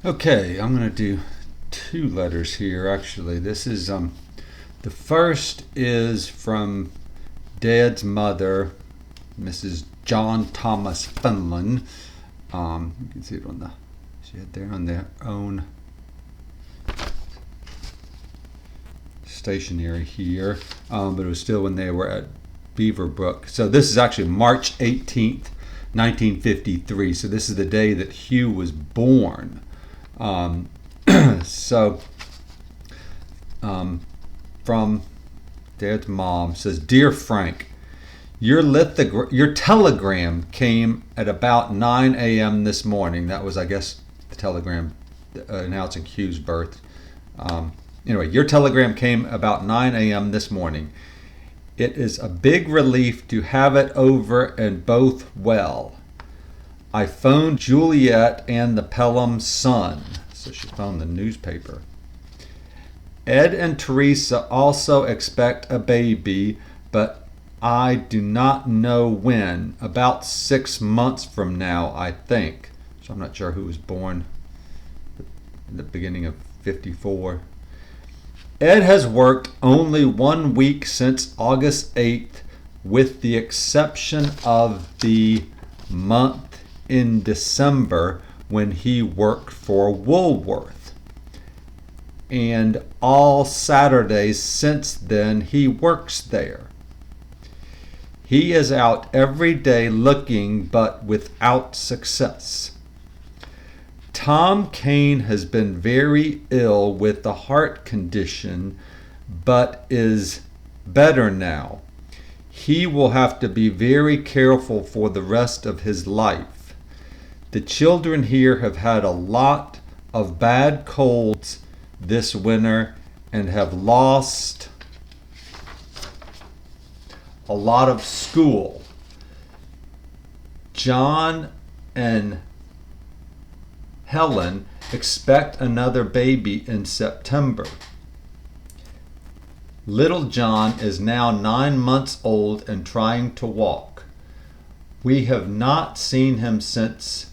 Okay, I'm going to do two letters here actually. This is the first is from Dad's mother, Mrs. John Thomas Fenlon. You can see it on she had there on their own stationery here, but it was still when they were at Beaverbrook. So this is actually March 18th, 1953. So this is the day that Hugh was born. From Dad's mom says, "Dear Frank, your telegram came at about 9 a.m. this morning." That was, I guess, the telegram announcing Hugh's birth. Anyway, your telegram came about 9 a.m. this morning. It is a big relief to have it over and both well. I phoned Juliet and the Pelham Sun. So she phoned the newspaper. Ed and Teresa also expect a baby, but I do not know when. About 6 months from now, I think. So I'm not sure who was born in the beginning of 54. Ed has worked only 1 week since August 8th, with the exception of the month in December when he worked for Woolworth. And all Saturdays since then he works there. He is out every day looking, but without success. Tom Kane has been very ill with a heart condition, but is better now. He will have to be very careful for the rest of his life. The children here have had a lot of bad colds this winter and have lost a lot of school. John and Helen expect another baby in September. Little John is now 9 months old and trying to walk. We have not seen him since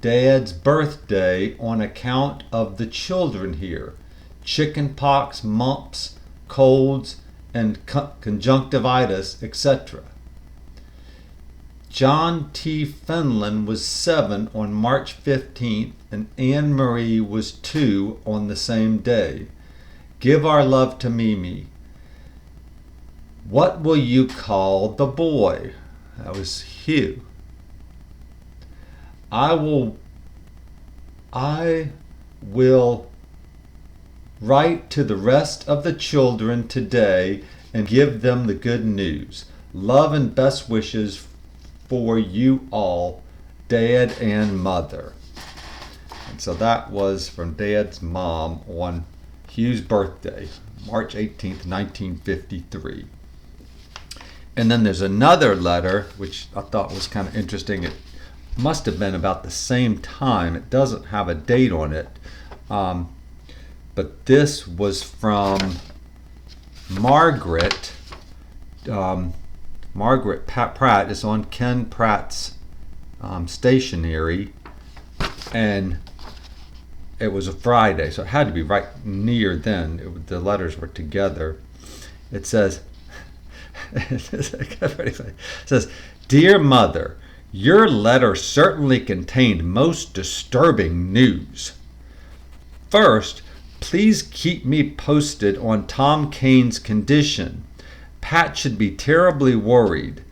Dad's birthday on account of the children here. Chicken pox, mumps, colds, and conjunctivitis, etc. John T. Fenlon was 7 on March 15th, and Anne Marie was 2 on the same day. Give our love to Mimi. What will you call the boy? That was Hugh. I will write to the rest of the children today and give them the good news. Love and best wishes for you all, Dad and Mother. And so that was from Dad's mom on Hugh's birthday, March 18th, 1953. And then there's another letter, which I thought was kind of interesting. It must have been about the same time. It doesn't have a date on it. But this was from Margaret. Margaret Pratt is on Ken Pratt's stationery, and it was a Friday, so it had to be right near then. The letters were together. It says, it says, "Dear Mother, your letter certainly contained most disturbing news. First, please keep me posted on Tom Kane's condition. Pat should be terribly worried.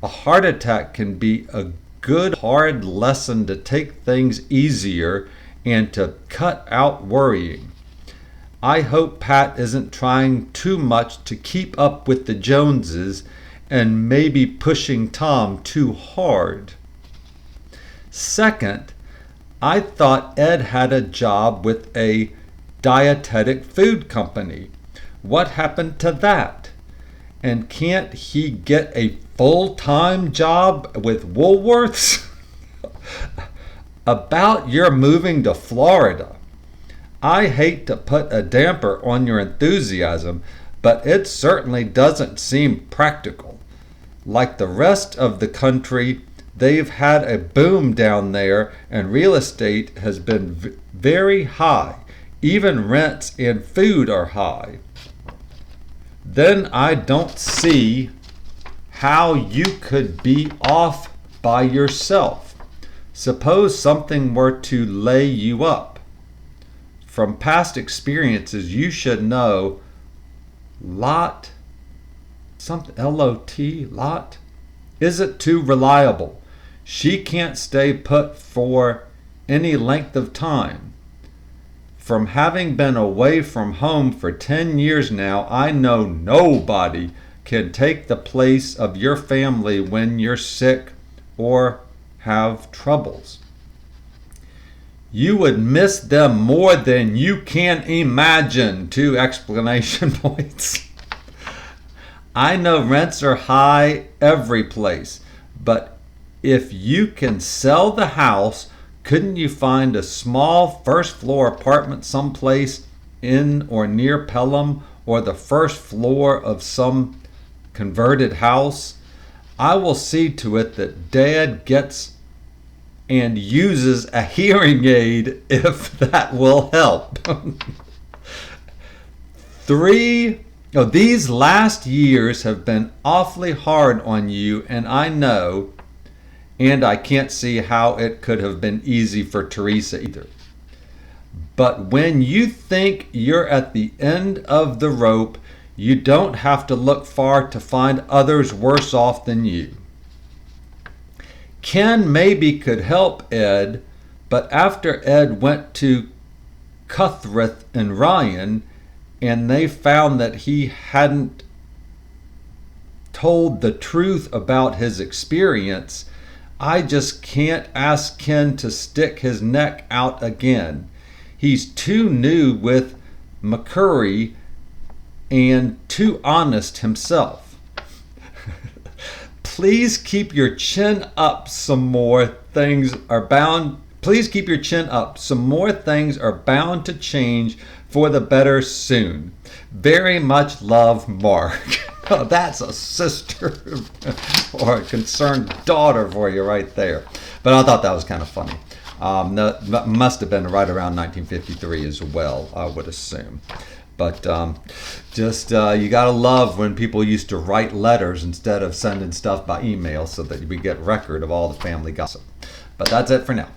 A heart attack can be a good hard lesson to take things easier and to cut out worrying. I hope Pat isn't trying too much to keep up with the Joneses and maybe pushing Tom too hard. Second, I thought Ed had a job with a dietetic food company. What happened to that? And can't he get a full-time job with Woolworths? About your moving to Florida. I hate to put a damper on your enthusiasm, but it certainly doesn't seem practical. Like the rest of the country, they've had a boom down there and real estate has been very high. Even rents and food are high. Then I don't see how you could be off by yourself. Suppose something were to lay you up. From past experiences, you should know lot isn't too reliable. She can't stay put for any length of time. From having been away from home for 10 years now, I know nobody can take the place of your family when you're sick or have troubles. You would miss them more than you can imagine. 2 exclamation points. I know rents are high every place, but if you can sell the house, couldn't you find a small first floor apartment someplace in or near Pelham, or the first floor of some converted house? I will see to it that Dad gets and uses a hearing aid if that will help. These last years have been awfully hard on you, and I know, and I can't see how it could have been easy for Teresa either. But when you think you're at the end of the rope, you don't have to look far to find others worse off than you. Ken maybe could help Ed, but after Ed went to Cuthrith and Ryan, and they found that he hadn't told the truth about his experience, I just can't ask Ken to stick his neck out again. He's too new with McCurry and too honest himself. Please keep your chin up. Some more things are bound to change for the better soon. Very much love, Mark. Oh, that's a sister or a concerned daughter for you right there. But I thought that was kind of funny. That must have been right around 1953 as well, I would assume. But you gotta love when people used to write letters instead of sending stuff by email so that we get record of all the family gossip. But that's it for now.